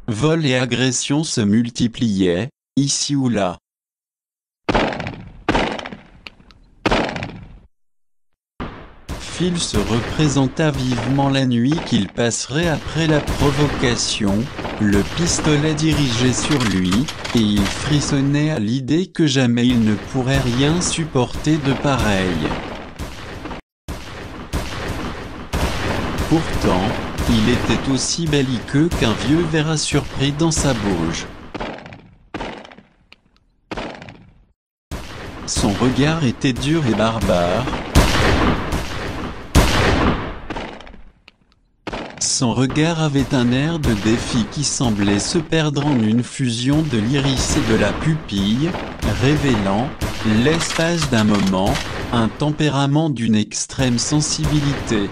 Vols et agressions se multipliaient, ici ou là. Phil se représenta vivement la nuit qu'il passerait après la provocation, le pistolet dirigé sur lui, et il frissonnait à l'idée que jamais il ne pourrait rien supporter de pareil. Pourtant, il était aussi belliqueux qu'un vieux verra surpris dans sa bauge. Son regard était dur et barbare. Son regard avait un air de défi qui semblait se perdre en une fusion de l'iris et de la pupille, révélant, l'espace d'un moment, un tempérament d'une extrême sensibilité.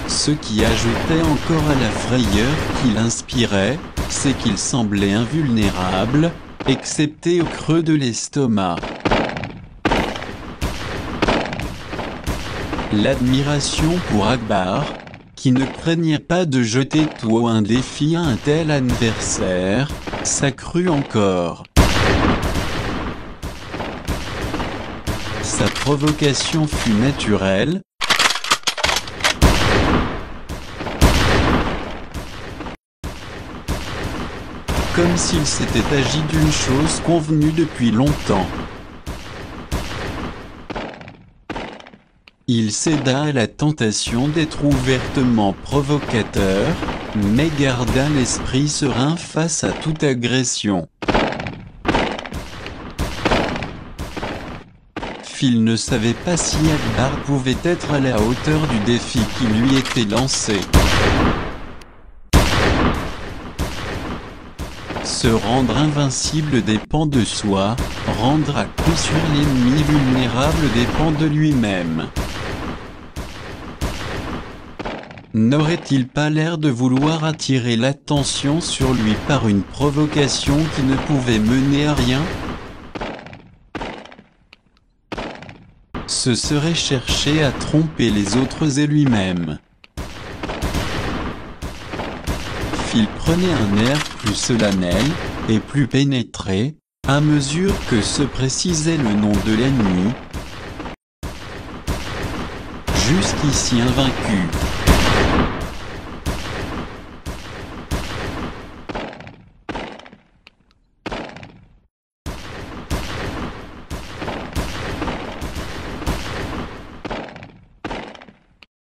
Ce qui ajoutait encore à la frayeur qu'il inspirait, c'est qu'il semblait invulnérable, excepté au creux de l'estomac. L'admiration pour Akbar, qui ne craignait pas de jeter tout un défi à un tel adversaire, s'accrut encore. Sa provocation fut naturelle. Comme s'il s'était agi d'une chose convenue depuis longtemps. Il céda à la tentation d'être ouvertement provocateur, mais garda l'esprit serein face à toute agression. Phil ne savait pas si Akbar pouvait être à la hauteur du défi qui lui était lancé. Se rendre invincible dépend de soi, rendre à coup sûr l'ennemi vulnérable dépend de lui-même. N'aurait-il pas l'air de vouloir attirer l'attention sur lui par une provocation qui ne pouvait mener à rien? Ce serait chercher à tromper les autres et lui-même. Phil prenait un air plus solennel, et plus pénétré, à mesure que se précisait le nom de l'ennemi. Jusqu'ici invaincu.